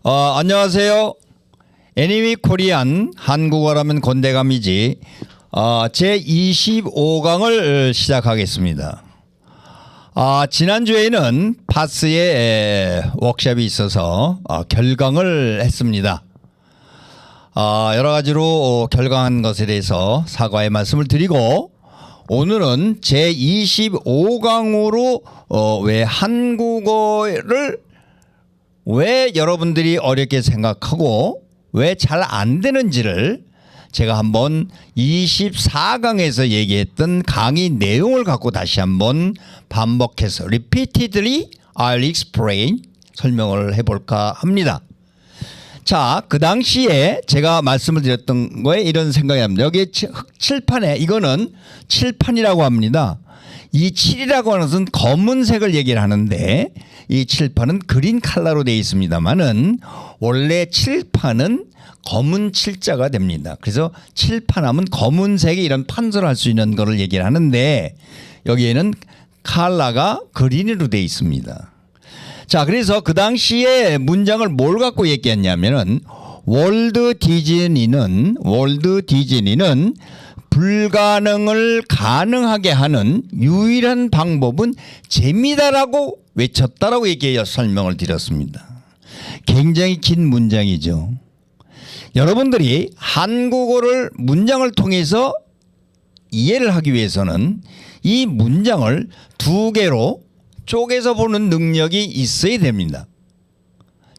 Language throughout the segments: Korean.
안녕하세요. 애니미 코리안 한국어라면 건대감이지 제 25강을 시작하겠습니다. 지난주에는 파스의 워크숍이 있어서 결강을 했습니다. 여러 가지로 결강한 것에 대해서 사과의 말씀을 드리고, 오늘은 제 25강으로 왜 한국어를 왜 여러분들이 어렵게 생각하고 왜 잘 안 되는지를 제가 한번 24강에서 얘기했던 강의 내용을 갖고 다시 한번 반복해서 repeatedly I'll explain 설명을 해볼까 합니다. 자, 그 당시에 제가 말씀을 드렸던 거에 이런 생각이 납니다. 여기 칠판에, 이거는 칠판이라고 합니다. 이 7이라고 하는 것은 검은색을 얘기를 하는데, 이 칠판은 그린 컬러로 되어 있습니다만은 원래 칠판은 검은 칠자가 됩니다. 그래서 칠판하면 검은색의 이런 판서를 할 수 있는 거를 얘기를 하는데, 여기에는 컬러가 그린으로 되어 있습니다. 자, 그래서 그 당시에 문장을 뭘 갖고 얘기했냐면은 월드 디즈니는 불가능을 가능하게 하는 유일한 방법은 재미다라고 외쳤다라고 얘기해서 설명을 드렸습니다. 굉장히 긴 문장이죠. 여러분들이 한국어를 문장을 통해서 이해를 하기 위해서는 이 문장을 두 개로 쪼개서 보는 능력이 있어야 됩니다.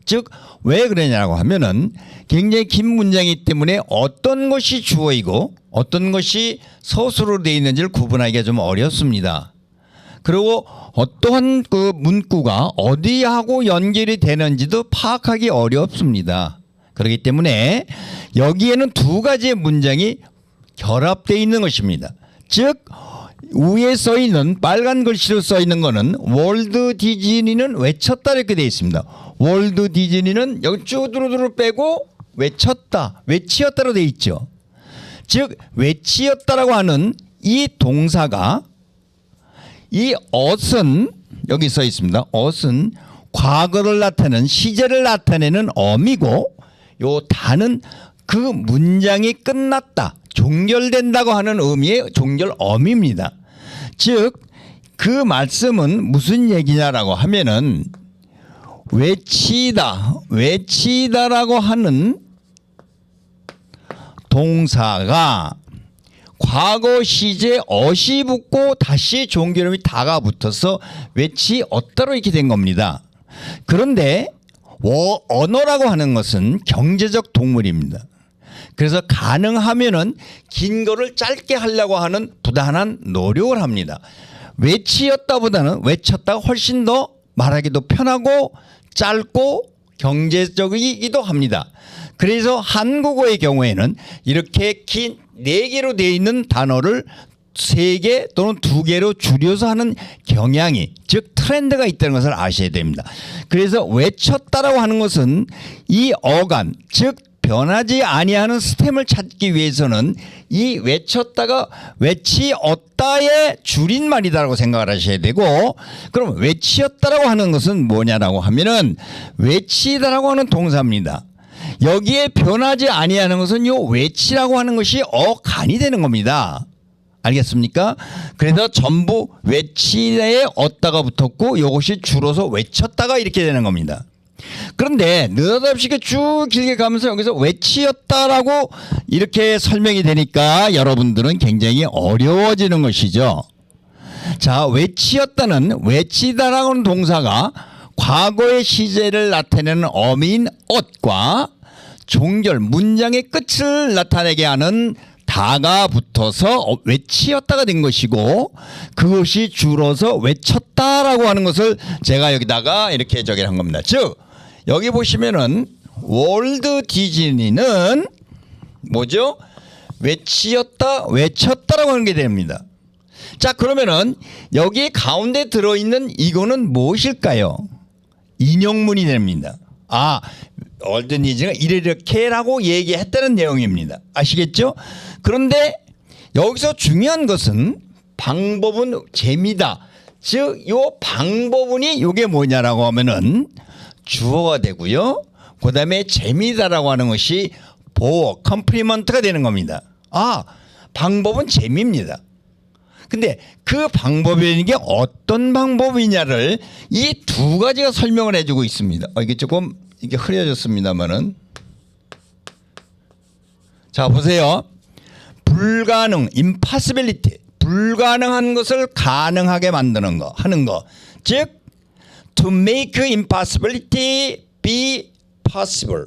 즉, 왜 그러냐고 하면은 굉장히 긴 문장이기 때문에 어떤 것이 주어이고 어떤 것이 서술로 되어 있는지를 구분하기가 좀 어렵습니다. 그리고 어떠한 그 문구가 어디하고 연결이 되는지도 파악하기 어렵습니다. 그렇기 때문에 여기에는 두 가지의 문장이 결합되어 있는 것입니다. 즉, 위에 써 있는 빨간 글씨로 써 있는 거는 월드 디즈니는 외쳤다 이렇게 되어 있습니다. 월드 디즈니는 여기 쭉 두루두루 빼고 외쳤다, 외치었다로 되어 있죠. 즉, 외치었다라고 하는 이 동사가, 이 ot은 여기 써 있습니다. ot은 과거를 나타내는, 시제를 나타내는 어미고, 요 다는 그 문장이 끝났다, 종결된다고 하는 의미의 종결 어미입니다. 즉, 그 말씀은 무슨 얘기냐라고 하면은 외치다라고 하는 동사가 과거 시제 어시 붙고 다시 종결음이 다가 붙어서 외치었다로 이렇게 된 겁니다. 그런데 언어라고 하는 것은 경제적 동물입니다. 그래서 가능하면은 긴 거를 짧게 하려고 하는 부단한 노력을 합니다. 외치었다보다는 외쳤다가 훨씬 더 말하기도 편하고 짧고 경제적이기도 합니다. 그래서 한국어의 경우에는 이렇게 긴 4개로 되어 있는 단어를 3개 또는 2개로 줄여서 하는 경향이, 즉 트렌드가 있다는 것을 아셔야 됩니다. 그래서 외쳤다라고 하는 것은 이 어간, 즉 변하지 아니하는 스템을 찾기 위해서는 이 외쳤다가 외치었다의 줄임말이다라고 생각을 하셔야 되고, 그럼 외치었다라고 하는 것은 뭐냐라고 하면은 외치다라고 하는 동사입니다. 여기에 변하지 아니하는 것은 요 외치라고 하는 것이 어간이 되는 겁니다. 알겠습니까? 그래서 전부 외치에 얻다가 붙었고 요것이 줄어서 외쳤다가 이렇게 되는 겁니다. 그런데 느닷없이 쭉 길게 가면서 여기서 외치었다라고 이렇게 설명이 되니까 여러분들은 굉장히 어려워지는 것이죠. 자, 외치었다는, 외치다라고 하는 동사가 과거의 시제를 나타내는 어미인 ot과 종결, 문장의 끝을 나타내게 하는 다가 붙어서 외치었다가 된 것이고, 그것이 줄어서 외쳤다라고 하는 것을 제가 여기다가 이렇게 저기를 한 겁니다. 즉, 여기 보시면은 월드 디즈니는 뭐죠? 외치었다, 외쳤다라고 하는 게 됩니다. 자, 그러면은 여기 가운데 들어있는 이거는 무엇일까요? 인용문이 됩니다. 월드 디즈니가 이렇게라고 얘기했다는 내용입니다. 아시겠죠? 그런데 여기서 중요한 것은 방법은 재미다. 즉, 요 방법은이 요게 뭐냐라고 하면은 주어가 되고요. 그다음에 재미다라고 하는 것이 보어 컴플리먼트가 되는 겁니다. 아, 방법은 재미입니다. 근데 그 방법이라는 게 어떤 방법이냐를 이 두 가지가 설명을 해주고 있습니다. 이게 조금 이게 흐려졌습니다만은, 자 보세요. 불가능, impossibility, 불가능한 것을 가능하게 만드는 거, 하는 거. 즉 to make impossibility be possible.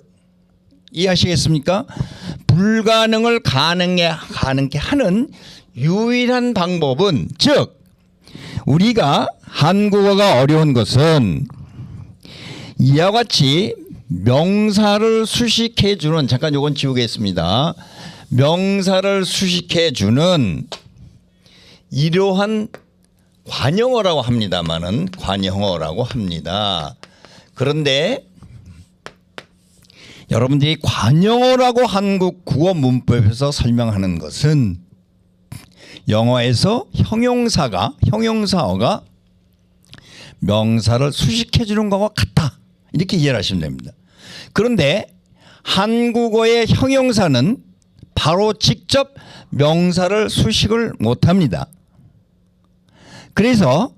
이해하시겠습니까? 불가능을 가능하게 하는 유일한 방법은, 즉 우리가 한국어가 어려운 것은 이와 같이 명사를 수식해 주는, 잠깐 요건 지우겠습니다. 명사를 수식해 주는 이러한 관형어라고 합니다만은, 관형어라고 합니다. 그런데 여러분들이 관형어라고 한국 국어 문법에서 설명하는 것은 영어에서 형용사어가 명사를 수식해 주는 것과 같다, 이렇게 이해를 하시면 됩니다. 그런데 한국어의 형용사는 바로 직접 명사를 수식을 못합니다. 그래서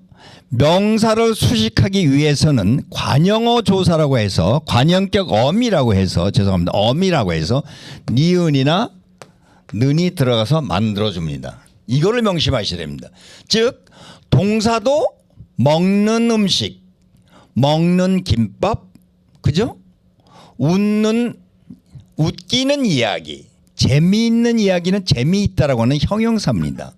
명사를 수식하기 위해서는 관형어 조사라고 해서, 관형격 어미라고 해서, 죄송합니다, 어미라고 해서 니은이나 는이 들어가서 만들어줍니다. 이거를 명심하셔야 됩니다. 즉 동사도 먹는 음식, 먹는 김밥, 그죠? 웃기는 이야기, 재미있는 이야기는 재미있다라고 하는 형용사입니다.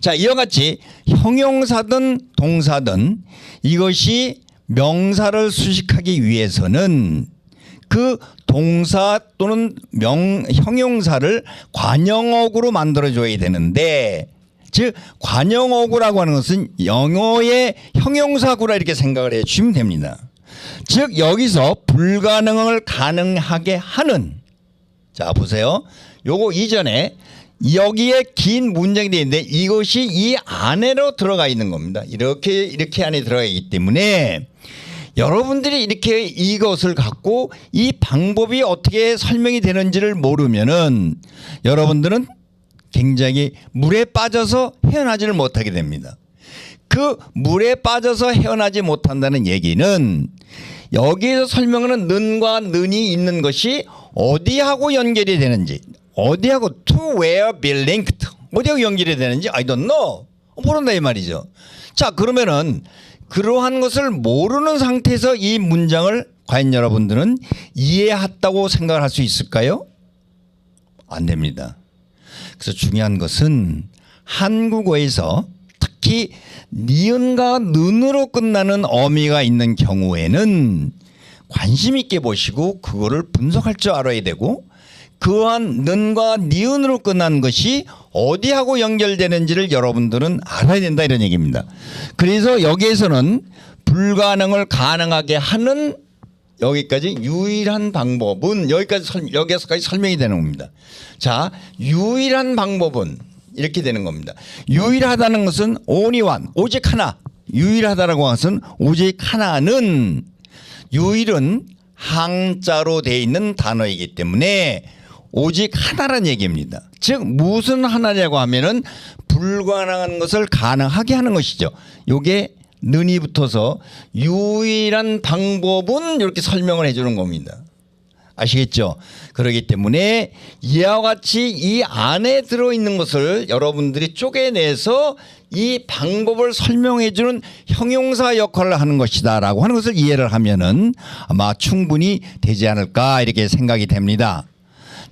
자, 이와 같이 형용사든 동사든 이것이 명사를 수식하기 위해서는 그 동사 또는 형용사를 관형어구로 만들어줘야 되는데, 즉 관형어구라고 하는 것은 영어의 형용사구라 이렇게 생각을 해 주시면 됩니다. 즉 여기서 불가능을 가능하게 하는, 자 보세요. 요거 이전에 여기에 긴 문장이 되어 있는데 이것이 이 안에로 들어가 있는 겁니다. 이렇게 안에 들어가 있기 때문에 여러분들이 이렇게 이것을 갖고 이 방법이 어떻게 설명이 되는지를 모르면은 여러분들은 굉장히 물에 빠져서 헤어나지를 못하게 됩니다. 그 물에 빠져서 헤어나지 못한다는 얘기는 여기에서 설명하는 는과 는이 있는 것이 어디하고 연결이 되는지, 어디하고 to where be linked, 어디하고 연결이 되는지 I don't know, 모른다 이 말이죠. 자, 그러면은 그러한 것을 모르는 상태에서 이 문장을 과연 여러분들은 이해했다고 생각을 할 수 있을까요? 안 됩니다. 그래서 중요한 것은 한국어에서 특히 니은과 는으로 끝나는 어미가 있는 경우에는 관심 있게 보시고 그거를 분석할 줄 알아야 되고, 그러한 는과 니은으로 끝난 것이 어디하고 연결되는지를 여러분들은 알아야 된다, 이런 얘기입니다. 그래서 여기에서는 불가능을 가능하게 하는 여기까지 유일한 방법은 여기서까지 설명이 되는 겁니다. 자, 유일한 방법은 이렇게 되는 겁니다. 유일하다는 것은 only one, 오직 하나. 유일하다라고 하는 것은 오직 하나는, 유일은 항자로 되어 있는 단어이기 때문에 오직 하나란 얘기입니다. 즉 무슨 하나냐고 하면은 불가능한 것을 가능하게 하는 것이죠. 요게 는이 붙어서 유일한 방법은 이렇게 설명을 해주는 겁니다. 아시겠죠? 그렇기 때문에 이와 같이 이 안에 들어있는 것을 여러분들이 쪼개내서 이 방법을 설명해 주는 형용사 역할을 하는 것이다 라고 하는 것을 이해를 하면은 아마 충분히 되지 않을까 이렇게 생각이 됩니다.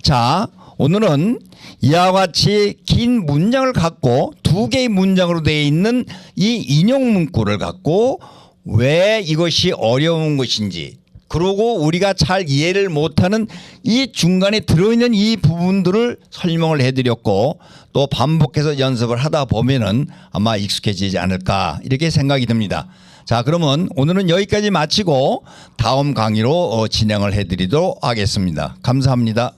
자, 오늘은 이와 같이 긴 문장을 갖고 두 개의 문장으로 되어 있는 이 인용 문구를 갖고 왜 이것이 어려운 것인지, 그리고 우리가 잘 이해를 못하는 이 중간에 들어있는 이 부분들을 설명을 해드렸고, 또 반복해서 연습을 하다 보면은 아마 익숙해지지 않을까 이렇게 생각이 듭니다. 자, 그러면 오늘은 여기까지 마치고 다음 강의로 진행을 해드리도록 하겠습니다. 감사합니다.